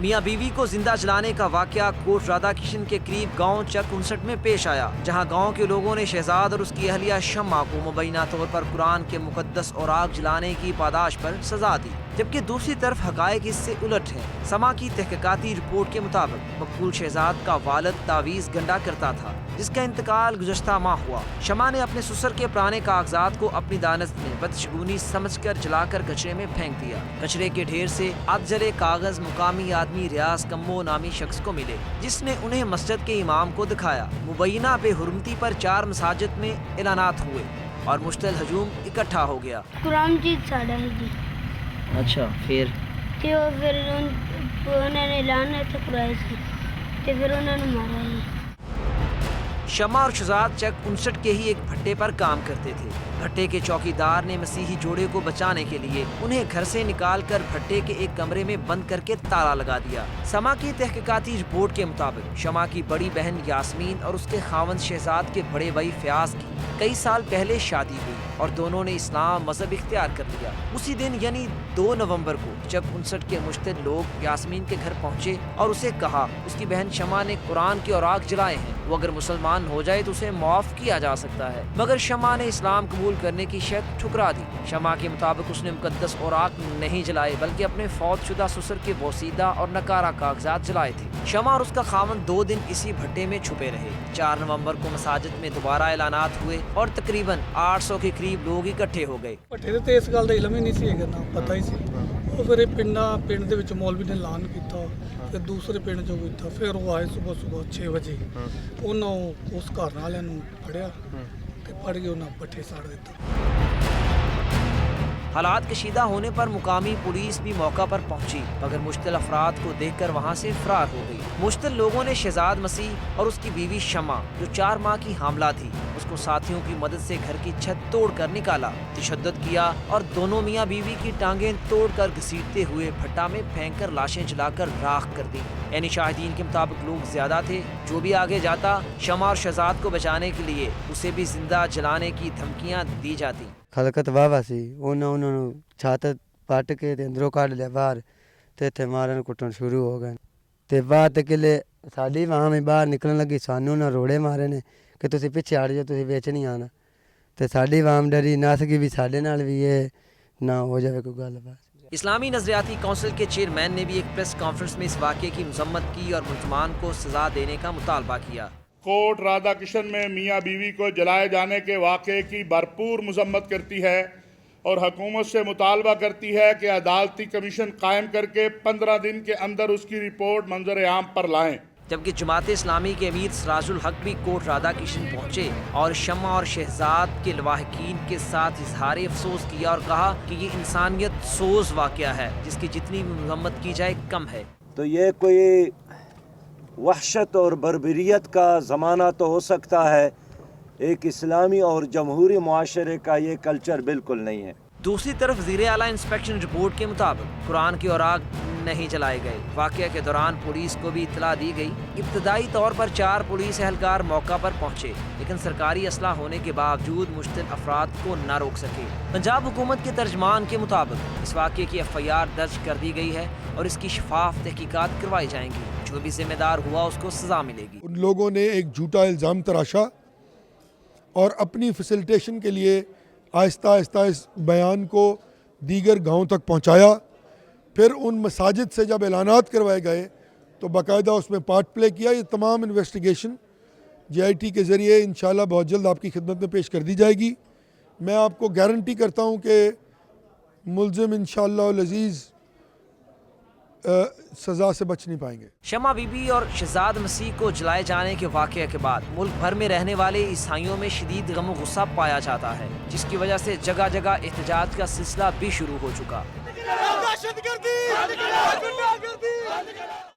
میاں بیوی کو زندہ جلانے کا واقعہ کوٹ رادا کشن کے قریب گاؤں چک 59 میں پیش آیا، جہاں گاؤں کے لوگوں نے شہزاد اور اس کی اہلیہ شمع کو مبینہ طور پر قرآن کے مقدس اوراق جلانے کی پاداش پر سزا دی، جبکہ دوسری طرف حقائق اس سے الٹ ہیں۔ سما کی تحقیقاتی رپورٹ کے مطابق مقبول شہزاد کا والد تعویذ گنڈا کرتا تھا، جس کا انتقال گزشتہ ماہ ہوا۔ شمع نے اپنے سسر کے پرانے کاغذات کو اپنی دانست میں بدشگونی سمجھ کر جلا کر کچرے میں پھینک دیا۔ کچرے کے ڈھیر سے اب جلے کاغذ مقامی آدمی ریاض کمو نامی شخص کو ملے، جس نے انہیں مسجد کے امام کو دکھایا۔ مبینہ بے حرمتی پر 4 مساجد میں اعلانات ہوئے اور مشتعل ہجوم اکٹھا ہو گیا۔ قرآن جیت ساڑا ہے جی۔ اچھا پھر انہوں نے اعلان ایسا کرایا سی تے پھر انہوں نے مارا ہی۔ شمع اور شہزاد چک 59 کے ہی ایک بھٹے پر کام کرتے تھے۔ بھٹے کے چوکیدار نے مسیحی جوڑے کو بچانے کے لیے انہیں گھر سے نکال کر بھٹے کے ایک کمرے میں بند کر کے تالا لگا دیا۔ سما کی تحقیقاتی رپورٹ کے مطابق شمع کی بڑی بہن یاسمین اور اس کے خاوند شہزاد کے بڑے بھائی فیاض کی کئی سال پہلے شادی ہوئی اور دونوں نے اسلام مذہب اختیار کر لیا۔ اسی دن یعنی 2 نومبر کو جب 59 کے مشتد لوگ یاسمین کے گھر پہنچے اور اسے کہا اس کی بہن شمع نے قرآن کے اوراق جلائے ہیں، وہ اگر مسلمان ہو جائے تو اسے معاف کیا جا سکتا ہے، مگر شمع نے اسلام قبول کرنے کی شرط ٹھکرا دی۔ شمع کے مطابق اس نے مقدس اوراق نہیں جلائے بلکہ اپنے فوت شدہ سسر کے بوسیدہ اور نکارہ کاغذات جلائے تھے۔ شمع اور اس کا خاوند 2 دن اسی بھٹے میں چھپے رہے۔ 4 نومبر کو مساجد میں دوبارہ اعلانات ہوئے اور تقریباً 800 کے قریب لوگ اکٹھے ہو گئے۔ بھٹے تے اس گل دا علم ہی نہیں سی ہے، پتہ ہی سی۔ وہ پھر پنڈ دے وچ مولوی نے اعلان کیتا، پھر دوسرے پنڈ جو کیتا، پھر وہ آئے صبح 6 بجے، انہوں اس گھر والے نوں پھڑیا تے پھڑ کے انہاں بھٹے ساڑ دیتا۔ حالات کشیدہ ہونے پر مقامی پولیس بھی موقع پر پہنچی، مگر مشتعل افراد کو دیکھ کر وہاں سے فرار ہو گئی۔ مشتعل لوگوں نے شہزاد مسیح اور اس کی بیوی شمع جو 4 ماہ کی حاملہ تھی اس کو ساتھیوں کی مدد سے گھر کی چھت توڑ کر نکالا، تشدد کیا اور دونوں میاں بیوی کی ٹانگیں توڑ کر گھسیٹتے ہوئے بھٹا میں پھینک کر لاشیں جلا کر راکھ کر دی۔ یعنی شاہدین کے مطابق لوگ زیادہ تھے، جو بھی آگے جاتا شمع اور شہزاد کو بچانے کے لیے اسے بھی زندہ جلانے کی دھمکیاں دی جاتی۔ خلقت واہ سی انہوں چھت پٹ کے اندروں کھڑ لیا باہر تے اتنے مارن کٹن شروع ہو گئے تے بعد کلے ساڈی وہاں میں باہر نکلن لگی، سانوں نہ روڑے مارے نے کہ تسی پیچھے ہٹ جاؤ، تسی وچ نہیں آنا، تے ساڈی وام ڈری نس گئی بھی ساڈے نال بھی یہ نہ ہو جائے کوئی گل بات۔ اسلامی نظریاتی کونسل کے چیئرمین نے بھی ایک پریس کانفرنس میں اس واقعے کی مذمت کی اور ملزمان کو سزا دینے کا مطالبہ کیا۔ کوٹ رادا کشن میں میاں بیوی کو جلائے جانے کے واقعے کی بھرپور مذمت کرتی ہے اور حکومت سے مطالبہ کرتی ہے کہ عدالتی کمیشن قائم کر کے 15 دن کے اندر اس کی رپورٹ منظر عام پر لائیں۔ جبکہ جماعت اسلامی کے امیر سراج الحق بھی کوٹ رادا کشن پہنچے اور شمع اور شہزاد کے لواحقین کے ساتھ اظہار افسوس کیا اور کہا کہ یہ انسانیت سوز واقعہ ہے جس کی جتنی بھی مذمت کی جائے کم ہے۔ تو یہ کوئی وحشت اور بربریت کا زمانہ تو ہو سکتا ہے، ایک اسلامی اور جمہوری معاشرے کا یہ کلچر بالکل نہیں ہے۔ دوسری طرف وزیر اعلیٰ انسپیکشن رپورٹ کے مطابق قرآن کے اوراق نہیں جلائے گئے۔ واقعہ کے دوران پولیس کو بھی اطلاع دی گئی۔ ابتدائی طور پر 4 پولیس اہلکار موقع پر پہنچے، لیکن سرکاری اسلحہ ہونے کے باوجود مشتعل افراد کو نہ روک سکے۔ پنجاب حکومت کے ترجمان کے مطابق اس واقعے کی FIR درج کر دی گئی ہے اور اس کی شفاف تحقیقات کروائی جائیں گی۔ جو بھی ذمہ دار ہوا اس کو سزا ملے گی۔ ان لوگوں نے ایک جھوٹا الزام تراشا اور اپنی فیسلٹیشن کے لیے آہستہ آہستہ اس بیان کو دیگر گاؤں تک پہنچایا۔ پھر ان مساجد سے جب اعلانات کروائے گئے تو باقاعدہ اس میں پارٹ پلے کیا۔ یہ تمام انویسٹیگیشن JIT کے ذریعے انشاءاللہ بہت جلد آپ کی خدمت میں پیش کر دی جائے گی۔ میں آپ کو گارنٹی کرتا ہوں کہ ملزم انشاءاللہ العزیز سزا سے بچ نہیں پائیں گے۔ شمع بی بی اور شہزاد مسیح کو جلائے جانے کے واقعے کے بعد ملک بھر میں رہنے والے عیسائیوں میں شدید غم و غصہ پایا جاتا ہے، جس کی وجہ سے جگہ جگہ احتجاج کا سلسلہ بھی شروع ہو چکا۔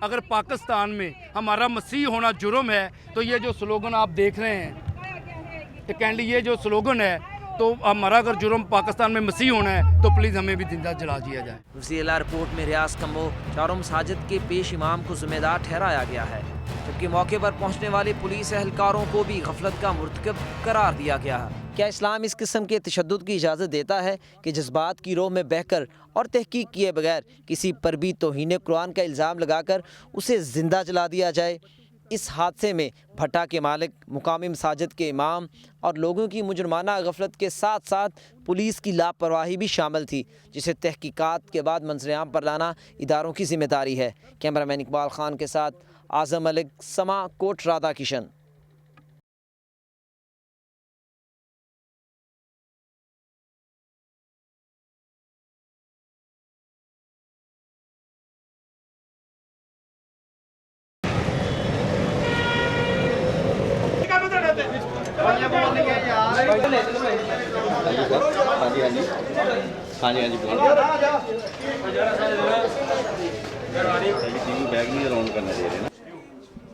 اگر پاکستان میں ہمارا مسیح ہونا جرم ہے تو یہ جو سلوگن آپ دیکھ رہے ہیں کینڈلی، یہ جو سلوگن ہے तो हमारा अगर जुर्म पाकिस्तान में मसीह होना है तो प्लीज़ हमें भी जिंदा जला दिया जाए। वज़ीर रिपोर्ट में रियाज कम्बो चारों मसाजिद के पेश इमाम को जिम्मेदार ठहराया गया है, जबकि मौके पर पहुंचने वाले पुलिस एहलकारों को भी गफलत का मुर्तकब करार दिया गया है। क्या इस्लाम इस किस्म के तशद्दुद की इजाज़त देता है कि जज्बात की रोह में बहकर और तहकीक किए बगैर किसी पर भी तौहीन कुरान का इल्ज़ाम लगाकर उसे ज़िंदा जला दिया जाए? इस हादसे में भट्टा के मालिक, मुकामी मसाजिद के इमाम और लोगों की मुजरमाना गफलत के साथ साथ पुलिस की लापरवाही भी शामिल थी, जिसे तहकीकात के बाद मंजर-ए-आम पर लाना इदारों की जिम्मेदारी है। कैमरामैन इकबाल खान के साथ आज़म मलिक, समा, कोट राधा किशन। हाँ जी बैग नहीं अलाउड करना दे रहे ना।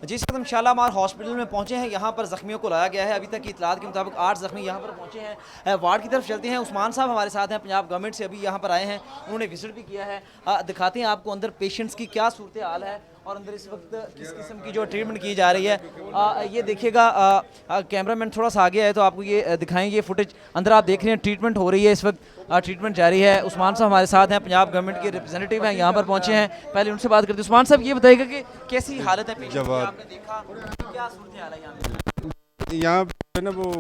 जी सर, हम शालामार हॉस्पिटल में पहुंचे हैं। यहाँ पर ज़ख्मियों को लाया गया है। अभी तक की इतलात के मुताबिक 8 ज़ख्मी यहाँ पर पहुंचे हैं। वार्ड की तरफ चलते हैं। उस्मान साहब हमारे साथ हैं, पंजाब गवर्नमेंट से अभी यहाँ पर आए हैं, उन्होंने विजिट भी किया है। दिखाते हैं आपको अंदर पेशेंट्स की क्या सूरत हाल है और अंदर इस वक्त किस किस्म की जो ट्रीटमेंट की जा रही है। ये देखिएगा, कैमरामैन थोड़ा सा आगे आए तो आपको ये दिखाएंगे फुटेज। अंदर आप देख रहे हैं ट्रीटमेंट हो रही है, इस वक्त ट्रीटमेंट जारी है। उस्मान साहब हमारे साथ हैं, पंजाब गवर्नमेंट के रिप्रेजेंटेटिव हैं, यहाँ पर पहुँचे हैं। पहले उनसे बात करते हैं। उस्मान साहब, ये बताइएगा कि कैसी हालत है पेशेंट की, आपने देखा क्या सूरत हाल है यहाँ पे ना? वो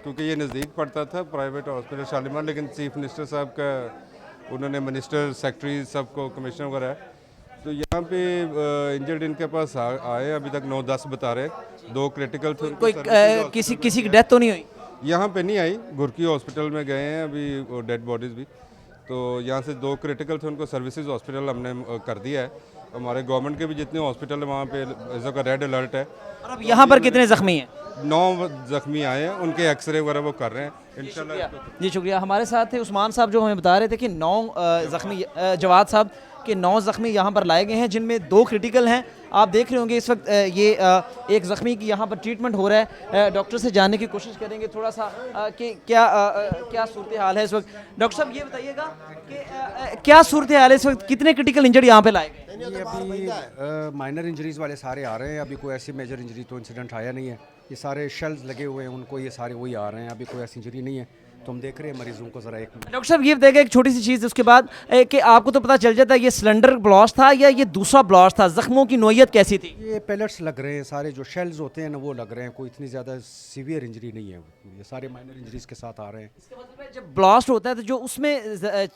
क्योंकि ये नज़दीक पड़ता था प्राइवेट हॉस्पिटल शालीमार, लेकिन चीफ मिनिस्टर साहब का उन्होंने मिनिस्टर, सेक्रेटरी सबको, कमिश्नर वगैरह, तो यहाँ पे इंजर्ड इनके पास आए। अभी तक 9-10 बता रहे, 2 क्रिटिकल थे। कोई किसी की डेथ तो नहीं हुई? यहाँ पे नहीं आई, गुरकी हॉस्पिटल में गए हैं अभी वो डेड बॉडीज़ भी। तो यहाँ से 2 क्रिटिकल थे, उनको सर्विसेज हॉस्पिटल हमने कर दिया है। हमारे गवर्नमेंट के भी जितने हॉस्पिटल है वहाँ पे इसका रेड अलर्ट है। और अब यहाँ पर कितने ज़ख्मी हैं? 9 ज़ख्मी आए हैं, उनके एक्सरे वगैरह वो कर रहे हैं इंशाल्लाह। जी शुक्रिया। हमारे साथ थे उस्मान साहब जो हमें बता रहे थे कि 9 ज़ख्मी, जवाद साहब के 9 ज़ख्मी यहाँ पर लाए गए हैं, जिनमें 2 क्रिटिकल हैं। आप देख रहे होंगे इस वक्त ये एक ज़ख्मी की यहाँ पर ट्रीटमेंट हो रहा है। डॉक्टर से जानने की कोशिश करेंगे थोड़ा सा कि क्या सूरत हाल है इस वक्त। डॉक्टर साहब, ये बताइएगा कि क्या सूरत हाल है इस वक्त, कितने क्रिटिकल इंजर्ड यहाँ पे लाए गए? ये अभी माइनर इंजरीज़ वाले सारे आ रहे हैं। अभी कोई ऐसी मेजर इंजरी तो इंसिडेंट आया नहीं है। ये सारे शेल्स लगे हुए हैं उनको, ये सारे वही आ रहे हैं। अभी कोई ऐसी इंजरी नहीं है, तो हम देख रहे हैं मरीजों को ज़रा। एक डॉक्टर साहब, ये बताइएगा एक छोटी सी चीज़ उसके बाद कि आपको तो पता चल जाता है ये सिलेंडर ब्लास्ट था या ये दूसरा ब्लास्ट था, ज़ख्मों की नोयत कैसी थी? ये पैलेट्स लग रहे हैं सारे, जो शेल्स होते हैं ना वो लग रहे हैं। कोई इतनी ज़्यादा सीवियर इंजरी नहीं है, ये सारे माइनर इंजरीज़ के साथ आ रहे हैं। इसका मतलब है जब ब्लास्ट होता है तो जो उसमें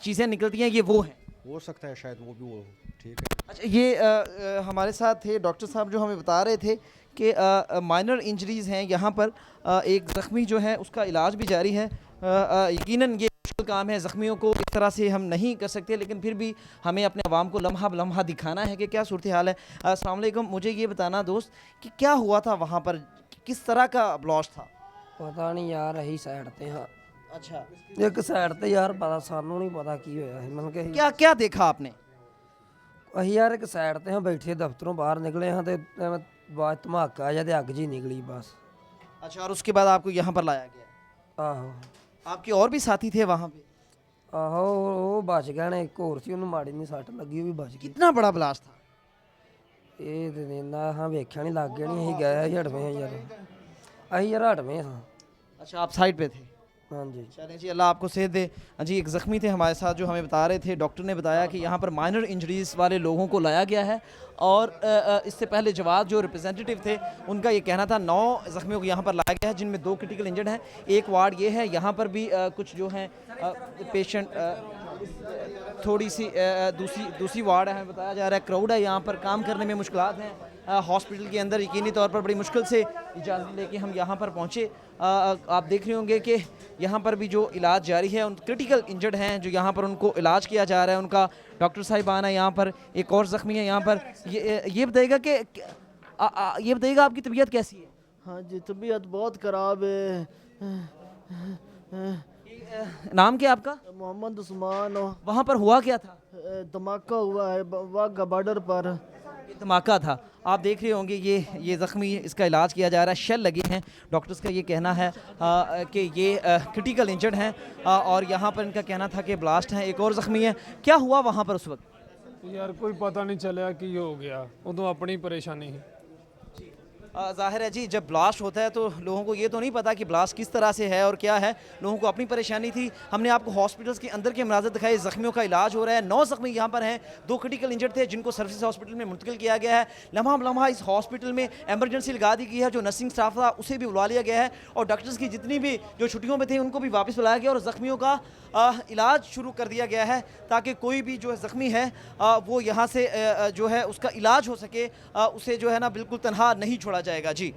चीज़ें निकलती हैं ये वो हैं? हो सकता है शायद वो भी वो, ठीक है। अच्छा, ये हमारे साथ थे डॉक्टर साहब जो हमें बता रहे थे कि माइनर इंजरीज़ हैं यहाँ पर। एक ज़ख्मी जो है उसका इलाज भी जारी है। यकीनन ये मुश्किल काम है, ज़ख्मियों को इस तरह से हम नहीं कर सकते, लेकिन फिर भी हमें अपने अवाम को लम्हा बलम्हा दिखाना है कि क्या सूरत हाल है। अस्सलाम वालेकुम, मुझे ये बताना दोस्त कि क्या हुआ था वहाँ पर, किस तरह का ब्लास्ट था? पता नहीं यार, यही साइड ते हाँ। अच्छा, एक साइड ते यार पता सानू नहीं पता की होया है। मतलब कि क्या क्या देखा आपने? अही यार एक साइड ते हाँ बैठे, दफ्तरों बाहर निकले हाँ, तो बाद धमाका या अग जी निकली बस। अच्छा, और उसके बाद आपको यहाँ पर लाया गया? आहो। आपके और भी साथी थे वहाँ पे? आहो, वो बच गए ने। एक होर सी, उन्होंने माड़ी नहीं सट लगी, वो भी बच गई। कितना बड़ा ब्लास्ट था? ये तो इन्ना हाँ वेख्या नहीं, लग गया नहीं। अं गए हटवे हाँ यार, अही यार हटवे हाँ। अच्छा, आप साइड पे थे? हाँ जी। चलें जी, अल्लाह आपको सेहत दे। जी, एक ज़ख्मी थे हमारे साथ जो हमें बता रहे थे, डॉक्टर ने बताया कि यहाँ पर माइनर इंजरीज़ वाले लोगों को लाया गया है। और इससे पहले जवाद जो रिप्रेजेंटेटिव थे उनका ये कहना था 9 ज़ख्मियों को यहाँ पर लाया गया है, जिनमें 2 क्रिटिकल इंजर्ड हैं। एक वार्ड ये है, यहाँ पर भी कुछ जो हैं पेशेंट, थोड़ी सी दूसरी वार्ड है, हमें बताया जा रहा है क्राउड है, यहाँ पर काम करने में मुश्किलात हैं। हॉस्पिटल के अंदर यकीनी तौर पर बड़ी मुश्किल से इजाज़त लेके हम यहाँ पर पहुँचे। आप देख रहे होंगे कि यहाँ पर भी जो इलाज जारी है, उन क्रिटिकल इंजर्ड हैं जो यहाँ पर उनको इलाज किया जा रहा है। उनका डॉक्टर साहिबान है यहाँ पर, एक और ज़ख्मी है यहाँ पर। ये बताइएगा कि ये बताइएगा आपकी तबीयत कैसी है? हाँ जी, तबीयत बहुत ख़राब है। नाम क्या आपका? मोहम्मद उस्मान। वहाँ पर हुआ क्या था? धमाका हुआ है वाघा बॉर्डर पर। धमाका था। आप देख रहे होंगे ये ज़ख्मी, इसका इलाज किया जा रहा है, शेल लगे हैं। डॉक्टर्स का ये कहना है कि ये क्रिटिकल इंजर्ड हैं और यहाँ पर इनका कहना था कि ब्लास्ट हैं। एक और ज़ख्मी है, क्या हुआ वहाँ पर उस वक्त? यार कोई पता नहीं चलिया कि हो गया, उदों अपनी परेशानी है। ज़ाहिर है जी, जब ब्लास्ट होता है तो लोगों को ये तो नहीं पता कि ब्लास्ट किस तरह से है और क्या है, लोगों को अपनी परेशानी थी। हमने आपको हॉस्पिटल्स के अंदर के मनाज़र दिखाए, ज़ख्मियों का इलाज हो रहा है। 9 ज़ख्मी यहाँ पर हैं, 2 क्रिटिकल इंजर्ड थे जिनको सर्विस हॉस्पिटल में मुंतकिल किया गया है। लम्हा इस हॉस्पिटल में एमरजेंसी लगा दी गई है, जो नर्सिंग स्टाफ था उसे भी बुला लिया गया है और डॉक्टर्स की जितनी भी जो छुट्टियों में थे उनको भी वापस बुलाया गया और ज़ख्मियों का इलाज शुरू कर दिया गया है ताकि कोई भी जो ज़ख्मी है वो यहाँ से जो है उसका इलाज हो सके, उसे जो है ना बिल्कुल तनहा नहीं छोड़ा जाएगा। जी।